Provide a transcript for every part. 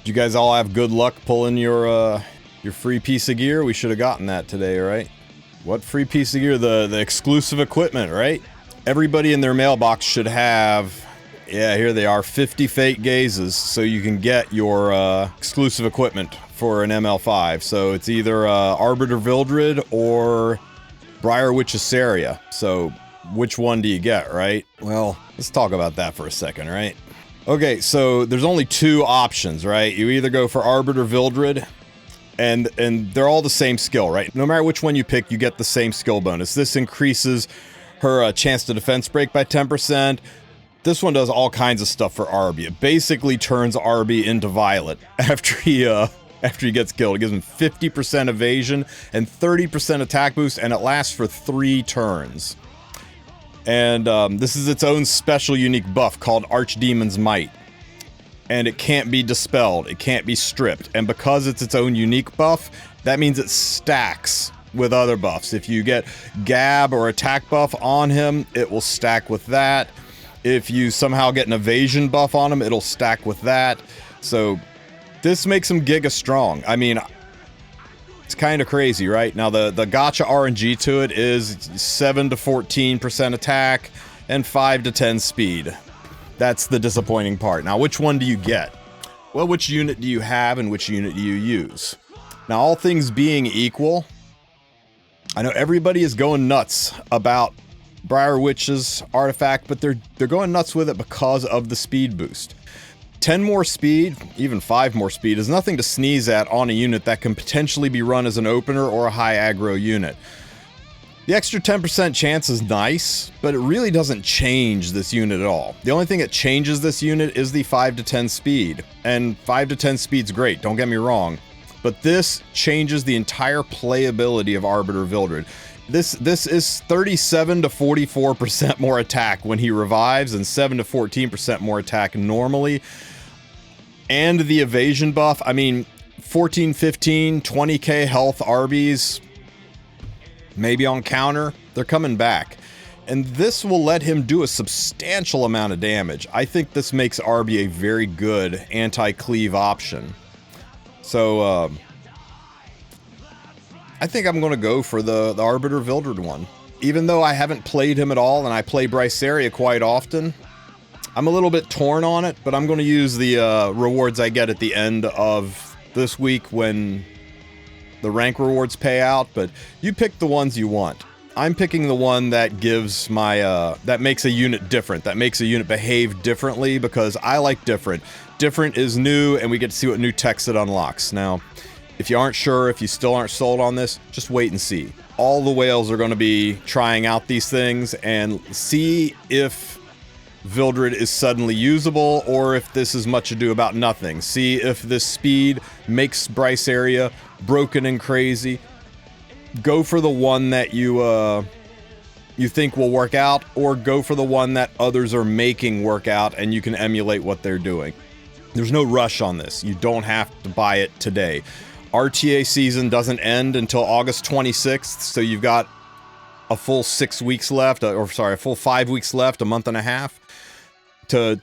Did you guys all have good luck pulling your free piece of gear? We should have gotten that today, right? What free piece of gear? The exclusive equipment, right? Everybody in their mailbox should have, yeah, here they are, 50 fake gazes, so you can get your exclusive equipment for an ML5. So it's either Arbiter Vildred or Briar Witch Assaria. So which one do you get, right? Well, let's talk about that for a second, right? Okay, so there's only two options, right? You either go for Arbiter Vildred, and they're all the same skill, right? No matter which one you pick, you get the same skill bonus. This increases her chance to defense break by 10%. This one does all kinds of stuff for Arby. It basically turns Arby into Violet after he gets killed. It gives him 50% evasion and 30% attack boost, and it lasts for 3 turns. And this is its own special unique buff called Archdemon's Might. And it can't be dispelled, it can't be stripped. And because it's its own unique buff, that means it stacks with other buffs. If you get Gab or attack buff on him, it will stack with that. If you somehow get an evasion buff on him, it'll stack with that. So this makes him giga strong. I mean, it's kind of crazy, right? Now the gacha RNG to it is 7 to 14% attack and 5 to 10 speed. That's the disappointing part. Now, which one do you get? Well, which unit do you have and which unit do you use? Now, all things being equal, I know everybody is going nuts about Briar Witch's artifact, but they're going nuts with it because of the speed boost. 10 more speed, even 5 more speed, is nothing to sneeze at on a unit that can potentially be run as an opener or a high aggro unit. The extra 10% chance is nice, but it really doesn't change this unit at all. The only thing that changes this unit is the 5 to 10 speed, and 5 to 10 speed's great, don't get me wrong, but this changes the entire playability of Arbiter Vildred. This is 37 to 44% more attack when he revives, and 7 to 14% more attack normally. And the evasion buff, I mean, 14, 15, 20k health Arby's, maybe on counter, they're coming back. And this will let him do a substantial amount of damage. I think this makes Arby a very good anti-cleave option. So, I think I'm going to go for the Arbiter Vildred one. Even though I haven't played him at all, and I play Bryceria quite often, I'm a little bit torn on it, but I'm going to use the rewards I get at the end of this week when the rank rewards pay out, but you pick the ones you want. I'm picking the one that gives my, that makes a unit different, that makes a unit behave differently, because I like different. Different is new, and we get to see what new text it unlocks. Now, if you aren't sure, if you still aren't sold on this, just wait and see. All the whales are going to be trying out these things, and see if Vildred is suddenly usable, or if this is much ado about nothing. See if this speed makes Bryceria broken and crazy. Go for the one that you think will work out, or go for the one that others are making work out and you can emulate what they're doing. There's no rush on this. You don't have to buy it today. RTA season doesn't end until August 26th, so you've got a full 6 weeks left, or sorry, a full 5 weeks left, a month and a half, to,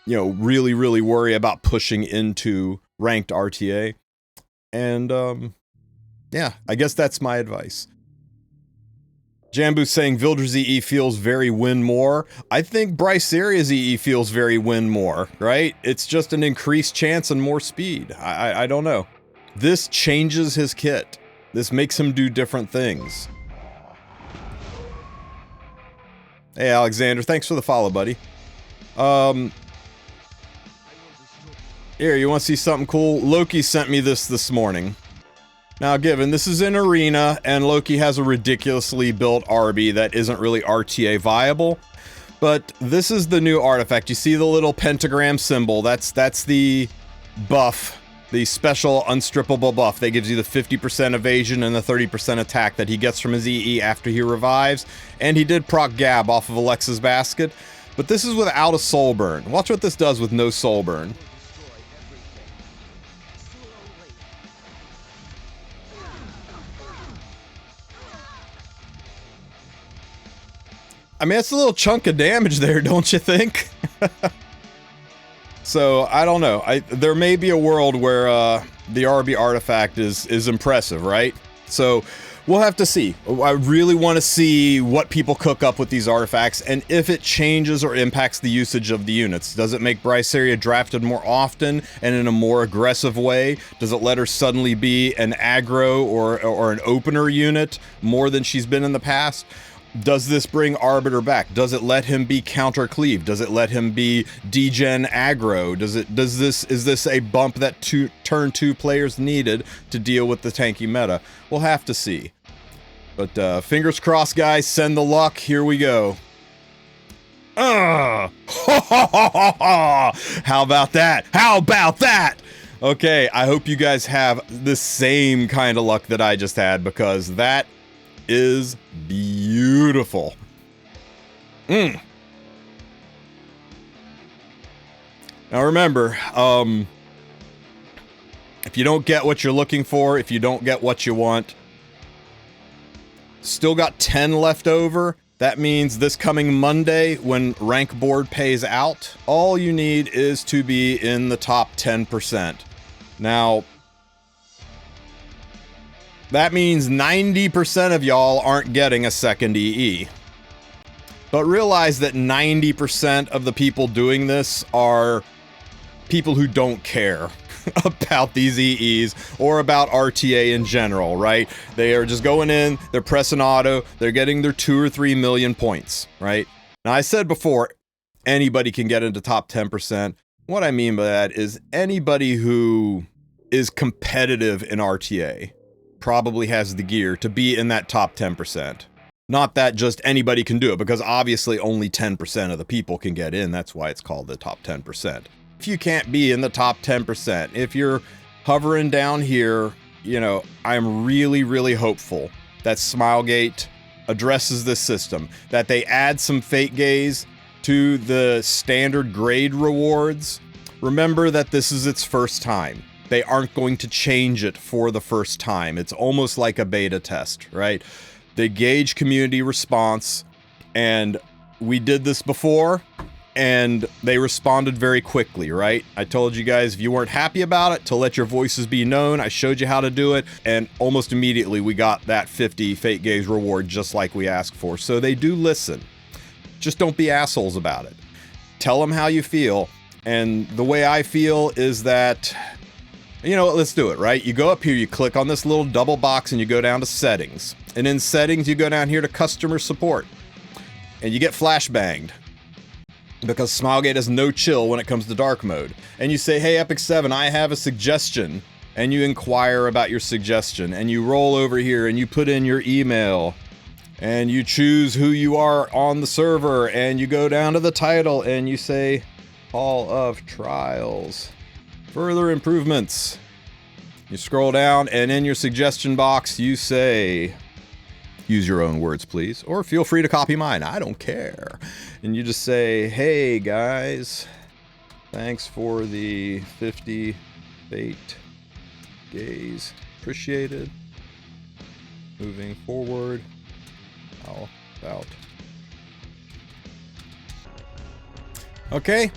you know, really, really worry about pushing into ranked RTA. And, yeah, I guess that's my advice. Jambu's saying Vildred's EE feels very win more. I think Bryceria's EE feels very win more, right? It's just an increased chance and more speed. I don't know. This changes his kit. This makes him do different things. Hey, Alexander, thanks for the follow, buddy. Here, you want to see something cool? Loki sent me this morning. Now, given this is in Arena, and Loki has a ridiculously built Arby that isn't really RTA viable, but this is the new artifact. You see the little pentagram symbol? That's the buff, the special unstrippable buff that gives you the 50% evasion and the 30% attack that he gets from his EE after he revives. And he did proc Gab off of Alexa's basket, but this is without a soul burn. Watch what this does with no soul burn. I mean, that's a little chunk of damage there, don't you think? So I don't know. There may be a world where the Arby artifact is impressive, right? So we'll have to see. I really want to see what people cook up with these artifacts and if it changes or impacts the usage of the units. Does it make Bryceria drafted more often and in a more aggressive way? Does it let her suddenly be an aggro or an opener unit more than she's been in the past? Does this bring Arbiter back? Does it let him be counter cleave? Does it let him be degen aggro? Is this a bump that turn 2 players needed to deal with the tanky meta? We'll have to see. But fingers crossed, guys. Send the luck. Here we go. How about that? How about that? Okay, I hope you guys have the same kind of luck that I just had, because that is beautiful. Now remember, if you don't get what you're looking for, if you don't get what you want, still got 10 left over. That means this coming Monday, when rank board pays out, all you need is to be in the top 10%. Now, that means 90% of y'all aren't getting a second EE. But realize that 90% of the people doing this are people who don't care about these EEs or about RTA in general, right? They are just going in, they're pressing auto, they're getting their 2 or 3 million points, right? Now, I said before, anybody can get into top 10%. What I mean by that is anybody who is competitive in RTA probably has the gear to be in that top 10%. Not that just anybody can do it, because obviously only 10% of the people can get in. That's why it's called the top 10%. If you can't be in the top 10%, if you're hovering down here, you know, I'm really, really hopeful that Smilegate addresses this system, that they add some Fate Gaze to the standard grade rewards. Remember that this is its first time. They aren't going to change it for the first time. It's almost like a beta test, right? They gauge community response, and we did this before, and they responded very quickly, right? I told you guys if you weren't happy about it, to let your voices be known. I showed you how to do it, and almost immediately we got that 50 Fate Gaze reward just like we asked for. So they do listen. Just don't be assholes about it. Tell them how you feel, and the way I feel is that, you know what, let's do it, right? You go up here, you click on this little double box, and you go down to settings. And in settings, you go down here to customer support. And you get flashbanged, because Smilegate has no chill when it comes to dark mode. And you say, hey, Epic 7, I have a suggestion. And you inquire about your suggestion. And you roll over here and you put in your email. And you choose who you are on the server. And you go down to the title and you say, Hall of Trials. Further improvements. You scroll down, and in your suggestion box, you say, use your own words, please, or feel free to copy mine. I don't care. And you just say, hey, guys, thanks for the 50 Fate Gaze. Appreciated. Moving forward. How about? Okay.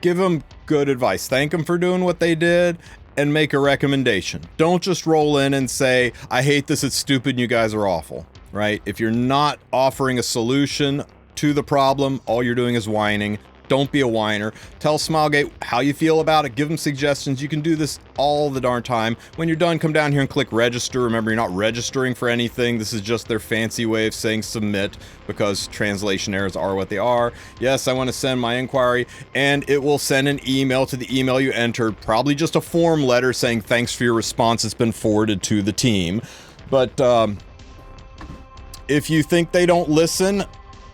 Give them good advice. Thank them for doing what they did, and make a recommendation. Don't just roll in and say, I hate this, it's stupid, and you guys are awful, right? If you're not offering a solution to the problem, all you're doing is whining. Don't be a whiner. Tell Smilegate how you feel about it. Give them suggestions. You can do this all the darn time. When you're done, come down here and click register. Remember, you're not registering for anything. This is just their fancy way of saying submit, because translation errors are what they are. Yes, I want to send my inquiry, and it will send an email to the email you entered. Probably just a form letter saying thanks for your response. It's been forwarded to the team. But if you think they don't listen,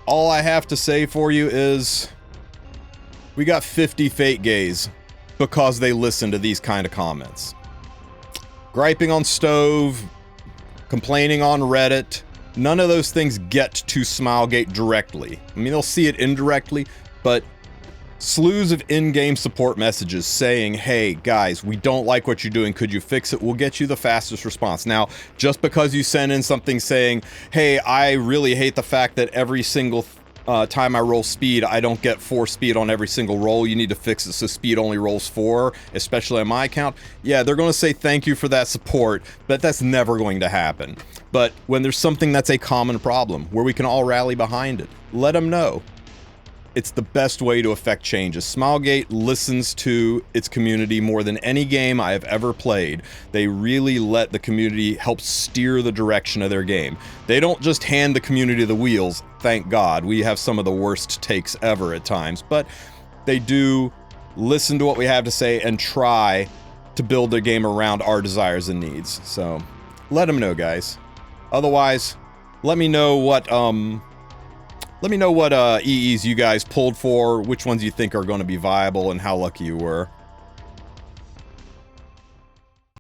all I have to say for you is, we got 50 Fate Gaze because they listen to these kind of comments. Griping on Stove, complaining on Reddit, none of those things get to Smilegate directly. I mean, they'll see it indirectly, but slews of in-game support messages saying, hey, guys, we don't like what you're doing. Could you fix it? We'll get you the fastest response. Now, just because you send in something saying, hey, I really hate the fact that every single time I roll speed, I don't get 4 speed on every single roll. You need to fix it so speed only rolls 4, especially on my account. Yeah, they're going to say thank you for that support, but that's never going to happen. But when there's something that's a common problem, where we can all rally behind it, let them know. It's the best way to affect changes. Smilegate listens to its community more than any game I have ever played. They really let the community help steer the direction of their game. They don't just hand the community the wheels, thank God. We have some of the worst takes ever at times, but they do listen to what we have to say and try to build their game around our desires and needs. So, let them know, guys. Otherwise, let me know what EEs you guys pulled for, which ones you think are going to be viable, and how lucky you were.